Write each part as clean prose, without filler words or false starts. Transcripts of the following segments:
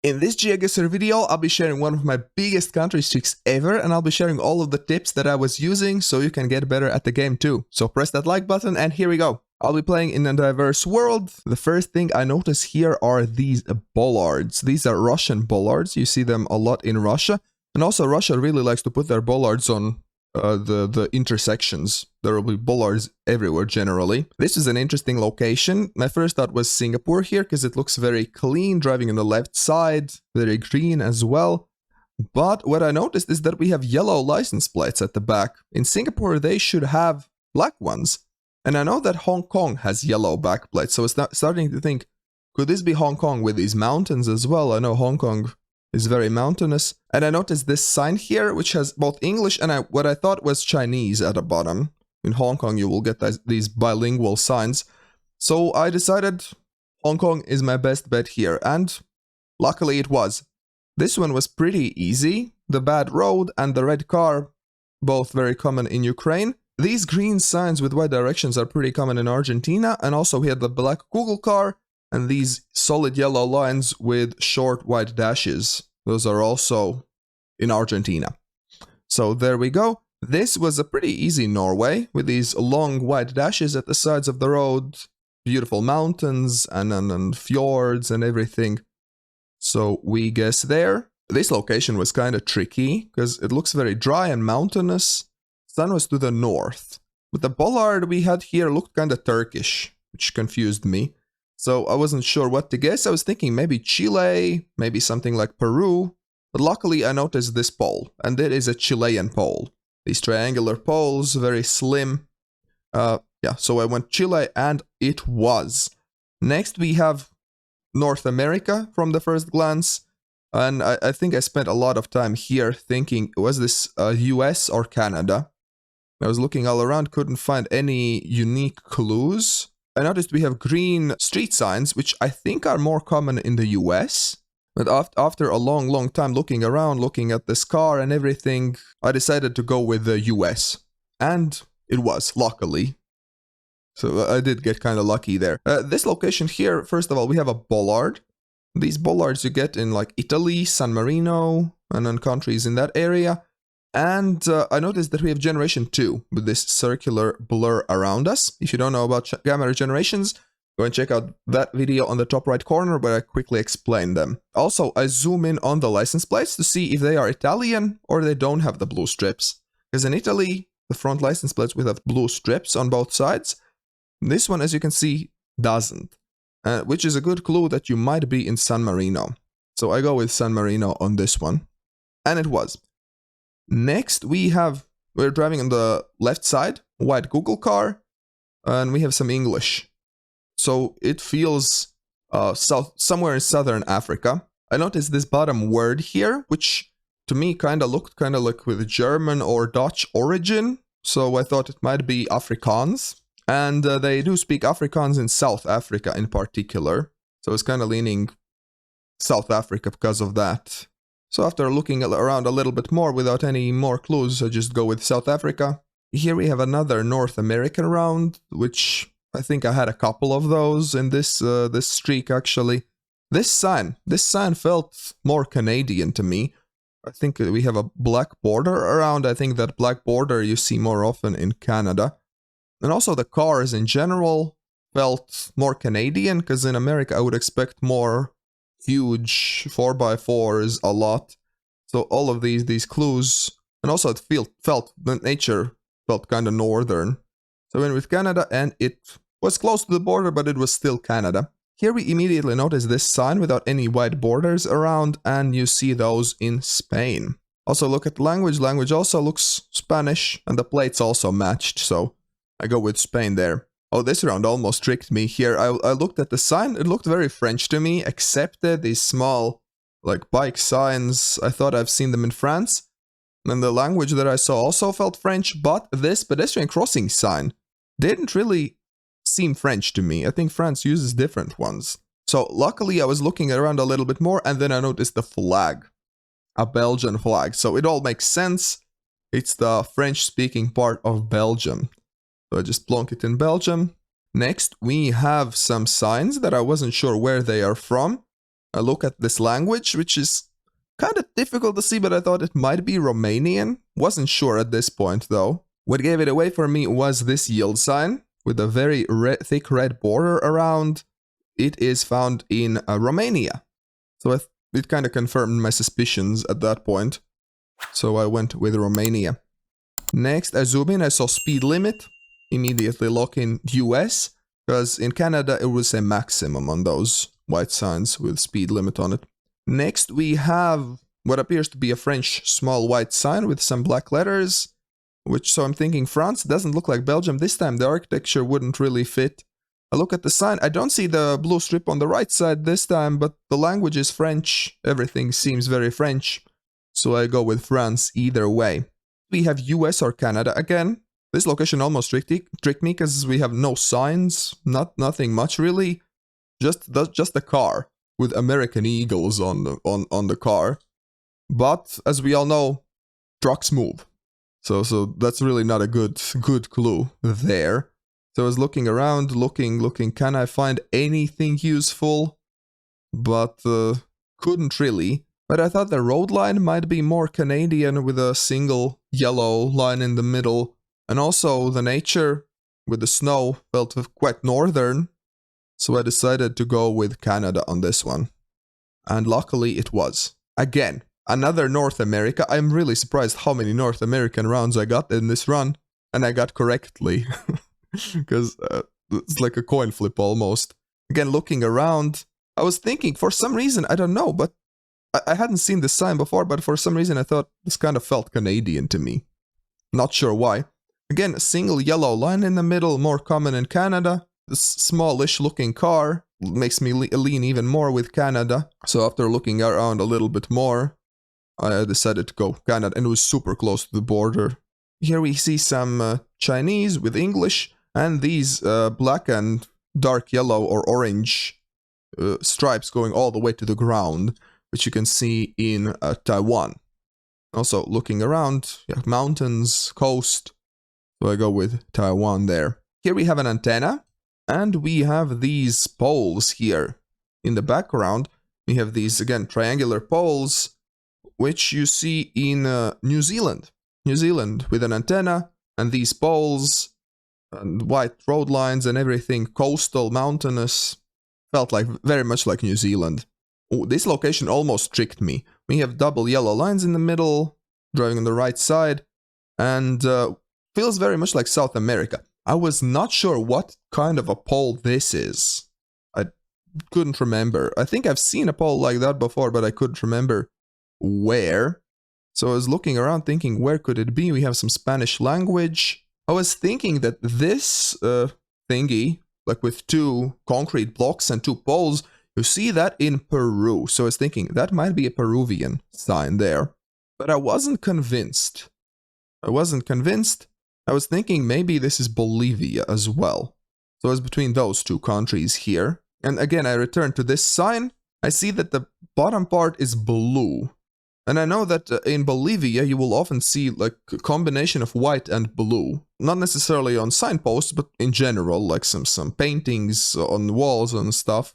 In this Geoguessr video, I'll be sharing one of my biggest country tricks ever, and I'll be sharing all of the tips that I was using so you can get better at the game too. So press that like button and here we go. I'll be playing in a diverse world. The first thing I notice here are these bollards. These are Russian bollards. You see them a lot in Russia. And also Russia really likes to put their bollards on the intersections. There will be bollards everywhere generally. This is an interesting location. My first thought was Singapore here because it looks very clean, driving on the left side, very green as well. But what I noticed is that we have yellow license plates at the back. In Singapore they should have black ones. And I know that Hong Kong has yellow back plates, so it's starting to think, could this be Hong Kong with these mountains as well? I know Hong Kong is very mountainous. And I noticed this sign here, which has both English and what I thought was Chinese at the bottom. In Hong Kong, you will get these bilingual signs. So I decided Hong Kong is my best bet here. And luckily it was. This one was pretty easy. The bad road and the red car, both very common in Ukraine. These green signs with white directions are pretty common in Argentina. And also we had the black Google car. And these solid yellow lines with short white dashes. Those are also in Argentina. So there we go. This was a pretty easy Norway with these long white dashes at the sides of the road. Beautiful mountains and fjords and everything. So we guess there. This location was kind of tricky because it looks very dry and mountainous. Sun was to the north. But the bollard we had here looked kind of Turkish, which confused me. So I wasn't sure what to guess. I was thinking maybe Chile, maybe something like Peru. But luckily I noticed this pole, and it is a Chilean pole. These triangular poles, very slim. Yeah, so I went Chile, and it was. Next we have North America from the first glance. And I think I spent a lot of time here thinking, was this US or Canada? I was looking all around, couldn't find any unique clues. I noticed we have green street signs, which I think are more common in the US. But after a long time looking around, looking at this car and everything, I decided to go with the US. And it was, luckily. So I did get kind of lucky there. This location here, first of all, we have a bollard. These bollards you get in like Italy, San Marino, and then countries in that area. And I noticed that we have generation 2 with this circular blur around us. If you don't know about gamma generations, go and check out that video on the top right corner where I quickly explain them. Also, I zoom in on the license plates to see if they are Italian or they don't have the blue strips. Because in Italy, the front license plates will have blue strips on both sides. This one, as you can see, doesn't. Which is a good clue that you might be in San Marino. So I go with San Marino on this one. And it was. Next, we're driving on the left side, white Google car, and we have some English. So it feels somewhere in southern Africa. I noticed this bottom word here, which to me looked like with German or Dutch origin. So I thought it might be Afrikaans. And they do speak Afrikaans in South Africa in particular. So it's kind of leaning South Africa because of that. So after looking around a little bit more without any more clues, I just go with South Africa. Here we have another North American round, which I think I had a couple of those in this streak actually. This sign felt more Canadian to me. I think we have a black border around. I think that black border you see more often in Canada. And also the cars in general felt more Canadian, because in America I would expect more huge 4x4s a lot. So all of these clues, and also it felt the nature felt kind of northern. So I went with Canada, and it was close to the border, but it was still Canada. Here we immediately notice this sign without any white borders around, and you see those in Spain. Also look at language. Language also looks Spanish, and the plates also matched, so I go with Spain there. Oh, this round almost tricked me here. I looked at the sign. It looked very French to me, except that these small, like, bike signs. I thought I've seen them in France. And the language that I saw also felt French, but this pedestrian crossing sign didn't really seem French to me. I think France uses different ones. So luckily I was looking around a little bit more, and then I noticed the flag. A Belgian flag. So it all makes sense. It's the French-speaking part of Belgium. So I just plonk it in Belgium. Next, we have some signs that I wasn't sure where they are from. I look at this language, which is kind of difficult to see, but I thought it might be Romanian. Wasn't sure at this point, though. What gave it away for me was this yield sign with a very thick red border around. It is found in Romania. So it kind of confirmed my suspicions at that point. So I went with Romania. Next, I zoom in, I saw speed limit. Immediately lock in US, because in Canada it was a maximum on those white signs with speed limit on it. Next, we have what appears to be a French small white sign with some black letters, so I'm thinking France. Doesn't look like Belgium. This time the architecture wouldn't really fit. I look at the sign. I don't see the blue strip on the right side this time, but the language is French. Everything seems very French. So I go with France either way. We have US or Canada again. This location almost tricked me because we have no signs. Nothing much really. Just a car with American eagles on the car. But as we all know, trucks move. So that's really not a good clue there. So I was looking around, looking, can I find anything useful? But couldn't really. But I thought the road line might be more Canadian with a single yellow line in the middle. And also the nature with the snow felt quite northern. So I decided to go with Canada on this one. And luckily it was. Again, another North America. I'm really surprised how many North American rounds I got in this run. And I got correctly. Because it's like a coin flip almost. Again, looking around, I was thinking, for some reason, I don't know, but I hadn't seen this sign before, but for some reason I thought this kind of felt Canadian to me. Not sure why. Again, a single yellow line in the middle, more common in Canada. This smallish looking car makes me lean even more with Canada. So after looking around a little bit more, I decided to go Canada, and it was super close to the border. Here we see some Chinese with English, and these black and dark yellow or orange stripes going all the way to the ground, which you can see in Taiwan. Also looking around, yeah, mountains, coast, so I go with Taiwan there. Here we have an antenna, and we have these poles here. In the background, we have these, again, triangular poles, which you see in New Zealand. New Zealand with an antenna, and these poles, and white road lines and everything, coastal, mountainous, felt like very much like New Zealand. Ooh, this location almost tricked me. We have double yellow lines in the middle, driving on the right side, and feels very much like South America. I was not sure what kind of a pole this is. I couldn't remember. I think I've seen a pole like that before, but I couldn't remember where. So I was looking around thinking, where could it be? We have some Spanish language. I was thinking that this thingy, like with two concrete blocks and two poles, you see that in Peru. So I was thinking that might be a Peruvian sign there. But I wasn't convinced. I was thinking maybe this is Bolivia as well. So I was between those two countries here. And again, I return to this sign. I see that the bottom part is blue. And I know that in Bolivia you will often see like a combination of white and blue. Not necessarily on signposts, but in general, like some paintings on walls and stuff.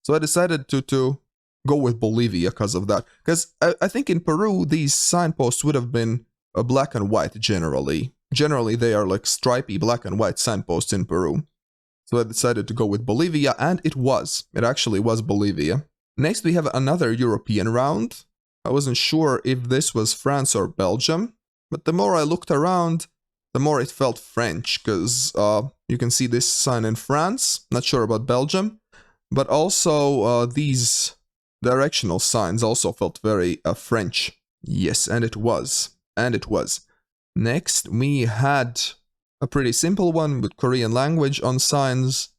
So I decided to go with Bolivia because of that. Because I think in Peru these signposts would have been black and white generally. Generally they are like stripy black and white signposts in Peru. So I decided to go with Bolivia, and it was. It actually was Bolivia. Next we have another European round. I wasn't sure if this was France or Belgium, but the more I looked around, the more it felt French, because you can see this sign in France. Not sure about Belgium, but also these directional signs also felt very French. Yes, and it was. Next, we had a pretty simple one with Korean language on signs.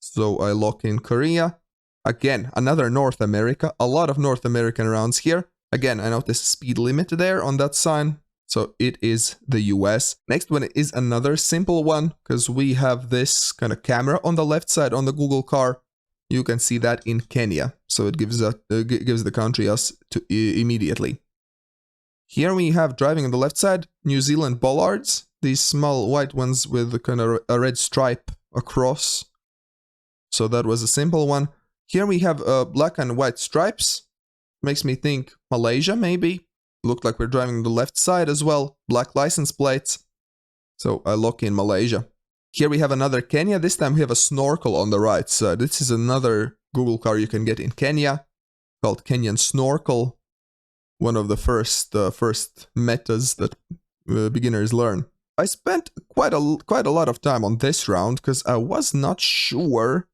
So I lock in Korea. Again, another North America. A lot of North American rounds here. Again, I noticed speed limit there on that sign. So it is the US. Next one is another simple one, because we have this kind of camera on the left side on the Google car. You can see that in Kenya. So it gives the country us to immediately. Here we have, driving on the left side, New Zealand bollards. These small white ones with kind of a red stripe across. So that was a simple one. Here we have black and white stripes. Makes me think Malaysia, maybe. Looked like we're driving on the left side as well. Black license plates. So I lock in Malaysia. Here we have another Kenya. This time we have a snorkel on the right side. This is another Google car you can get in Kenya, called Kenyan Snorkel. One of the first metas that beginners learn. I spent quite a lot of time on this round because I was not sure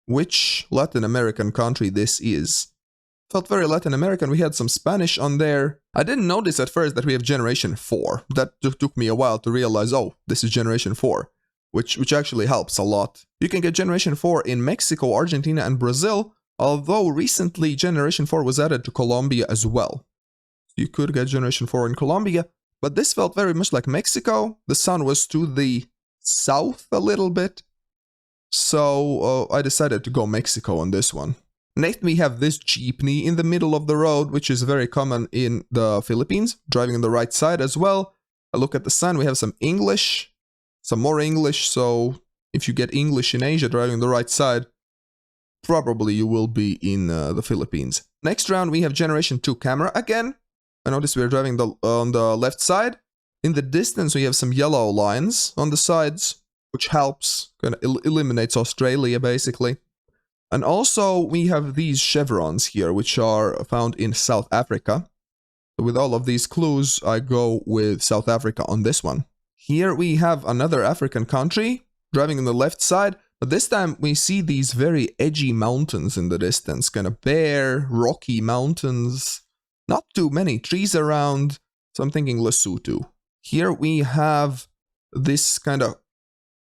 which Latin American country this is. Felt very Latin American. We had some Spanish on there. I didn't notice at first that we have Generation 4. That took me a while to realize, oh, this is Generation 4, which actually helps a lot. You can get Generation 4 in Mexico, Argentina, and Brazil, although recently Generation 4 was added to Colombia as well. You could get Generation 4 in Colombia, but this felt very much like Mexico. The sun was to the south a little bit, so I decided to go Mexico on this one. Next we have this jeepney in the middle of the road, which is very common in the Philippines, driving on the right side as well. I look at the sign, we have some English, some more English, so if you get English in Asia driving on the right side, probably you will be in the Philippines. Next round we have Generation 2 camera again. I notice we're driving on the left side. In the distance we have some yellow lines on the sides, which helps, kind of eliminates Australia basically. And also we have these chevrons here, which are found in South Africa. With all of these clues, I go with South Africa on this one. Here we have another African country, driving on the left side, but this time we see these very edgy mountains in the distance, kind of bare, rocky mountains. Not too many trees around, so I'm thinking Lesotho. Here we have this kind of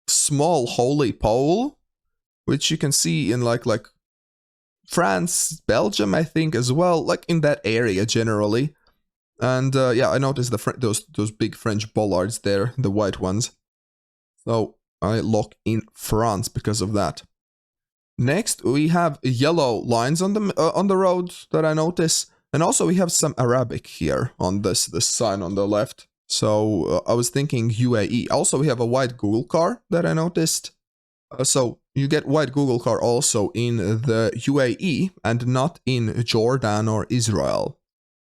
small holy pole, which you can see in like France, Belgium, I think as well, like in that area generally. And yeah, I noticed those big French bollards there, the white ones. So I lock in France because of that. Next, we have yellow lines on the road that I notice, and also we have some Arabic here on this sign on the left. So I was thinking UAE. Also, we have a white Google car that I noticed. So you get white Google car also in the UAE and not in Jordan or Israel.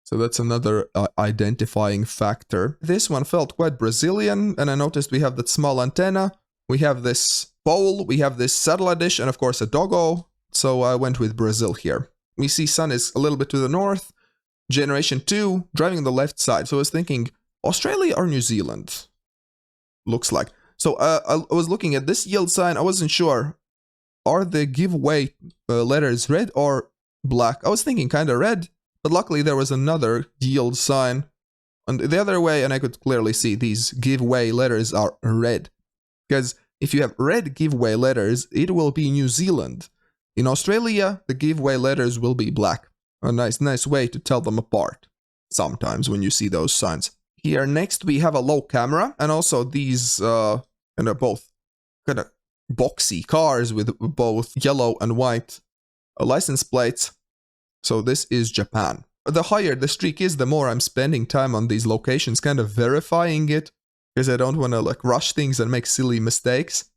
So that's another identifying factor. This one felt quite Brazilian, and I noticed we have that small antenna, we have this pole, we have this satellite dish, and of course a doggo. So I went with Brazil here. We see sun is a little bit to the north. Generation 2, driving on the left side. So I was thinking, Australia or New Zealand? Looks like. So I was looking at this yield sign, I wasn't sure. Are the giveaway letters red or black? I was thinking kind of red, but luckily there was another yield sign on the other way, and I could clearly see these giveaway letters are red. Because if you have red giveaway letters, it will be New Zealand. In Australia, the giveaway letters will be black. A nice way to tell them apart sometimes when you see those signs. Here next we have a low camera, and also these kind of both kind of boxy cars with both yellow and white license plates. So this is Japan. The higher the streak is, the more I'm spending time on these locations, kind of verifying it, because I don't want to like rush things and make silly mistakes.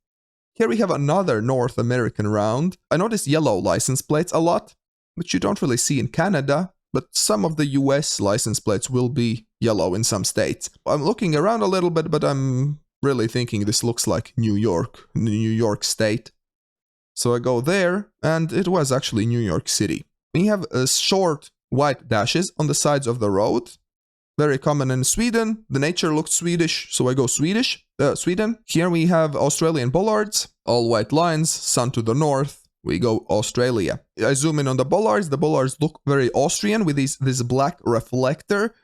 Here we have another North American round. I noticed yellow license plates a lot, which you don't really see in Canada, but some of the US license plates will be yellow in some states. I'm looking around a little bit, but I'm really thinking this looks like New York State. So I go there, and it was actually New York City. We have short white dashes on the sides of the road. Very common in Sweden. The nature looked Swedish, so I go Sweden. Here we have Australian bollards, all white lines, sun to the north. We go Australia. I zoom in on the bollards. The bollards look very Austrian with this black reflector.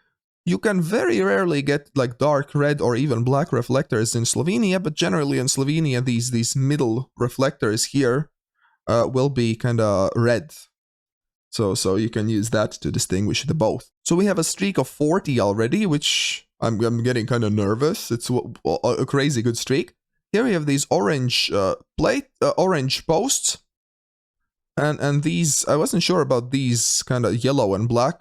You can very rarely get like dark red or even black reflectors in Slovenia, but generally in Slovenia these middle reflectors here will be kind of red. So you can use that to distinguish the both. So we have a streak of 40 already, which I'm getting kind of nervous. It's a crazy good streak. Here we have these orange orange posts. And these, I wasn't sure about these kind of yellow and black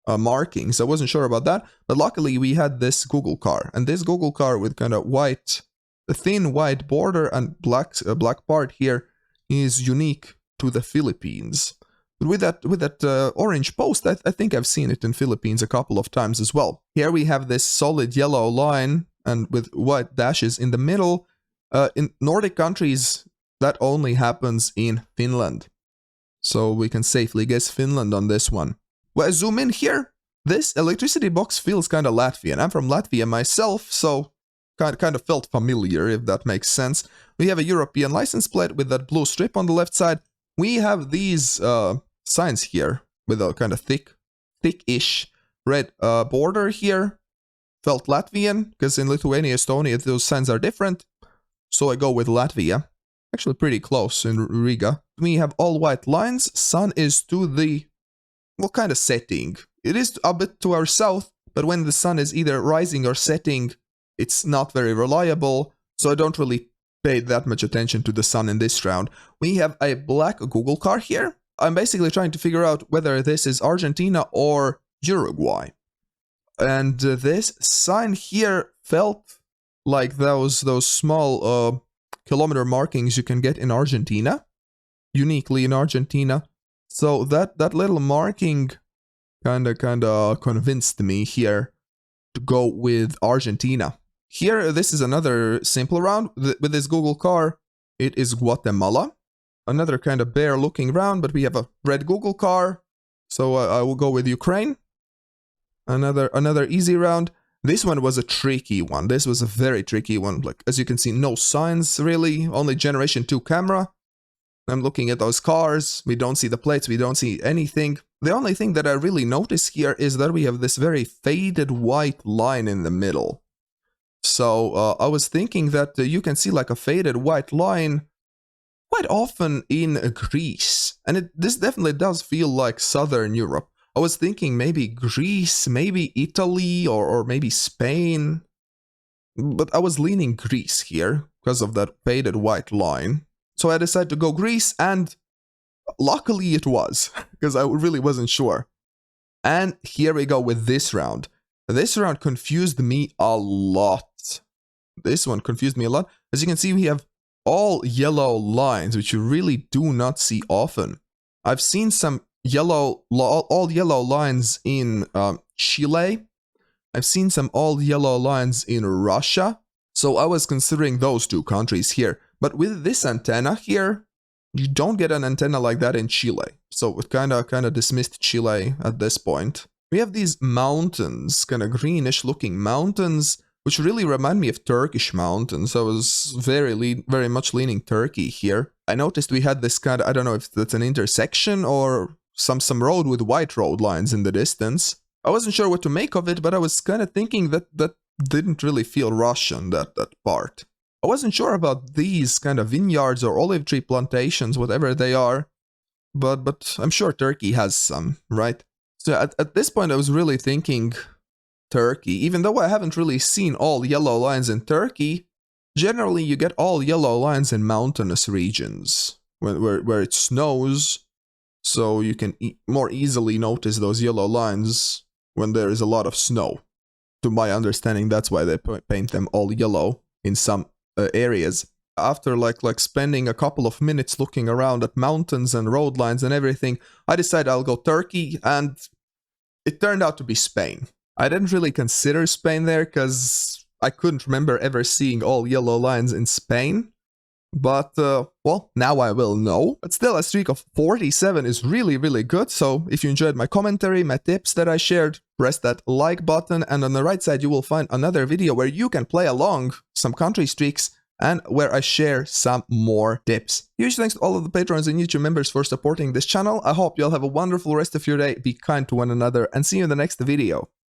markings. I wasn't sure about that. But luckily we had this Google car. And this Google car with kind of white, a thin white border and black part here is unique to the Philippines. But with that orange post, I think I've seen it in Philippines a couple of times as well. Here we have this solid yellow line and with white dashes in the middle. In Nordic countries, that only happens in Finland. So we can safely guess Finland on this one. When I zoom in here, this electricity box feels kind of Latvian. I'm from Latvia myself, so kind of felt familiar, if that makes sense. We have a European license plate with that blue strip on the left side. We have these signs here with a kind of thick-ish red border here. Felt Latvian, because in Lithuania, Estonia, those signs are different. So I go with Latvia. Actually pretty close in Riga. We have all white lines. Sun is to the, well, kind of setting. It is a bit to our south, but when the sun is either rising or setting, it's not very reliable. So I don't really pay that much attention to the sun in this round. We have a black Google car here. I'm basically trying to figure out whether this is Argentina or Uruguay. And this sign here felt like those small kilometer markings you can get in Argentina, uniquely in Argentina. So that little marking kind of convinced me here to go with Argentina. Here, this is another simple round. With this Google car, it is Guatemala. Another kind of bare looking round, but we have a red Google car. So I will go with Ukraine. Another easy round. This one was a tricky one. This was a very tricky one. Like, as you can see, no signs really, only Generation 2 camera. I'm looking at those cars. We don't see the plates. We don't see anything. The only thing that I really notice here is that we have this very faded white line in the middle. So I was thinking that you can see like a faded white line quite often in Greece. And this definitely does feel like Southern Europe. I was thinking maybe Greece, maybe Italy, or maybe Spain. But I was leaning Greece here because of that faded white line. So I decided to go Greece, and luckily it was, because I really wasn't sure. And here we go with this round. This round confused me a lot. This one confused me a lot. As you can see, we have all yellow lines, which you really do not see often. I've seen some all yellow lines in Chile. I've seen some all yellow lines in Russia. So I was considering those two countries here. But with this antenna here, you don't get an antenna like that in Chile. So it kind of dismissed Chile at this point. We have these mountains, kind of greenish looking mountains, which really remind me of Turkish mountains. I was very much leaning Turkey here. I noticed we had this kind of, I don't know if that's an intersection or some road with white road lines in the distance. I wasn't sure what to make of it, but I was kind of thinking that didn't really feel Russian, that part. I wasn't sure about these kind of vineyards or olive tree plantations, whatever they are, but I'm sure Turkey has some, right? So at this point I was really thinking Turkey, even though I haven't really seen all yellow lines in Turkey. Generally you get all yellow lines in mountainous regions, where it snows, so you can more easily notice those yellow lines when there is a lot of snow. To my understanding, that's why they paint them all yellow in some areas. After like spending a couple of minutes looking around at mountains and road lines and everything, I decided I'll go Turkey, and it turned out to be Spain. I didn't really consider Spain there because I couldn't remember ever seeing all yellow lines in Spain. But, well, now I will know. But still, a streak of 47 is really, really good. So if you enjoyed my commentary, my tips that I shared, press that like button. And on the right side, you will find another video where you can play along some country streaks and where I share some more tips. Huge thanks to all of the patrons and YouTube members for supporting this channel. I hope you all have a wonderful rest of your day. Be kind to one another and see you in the next video.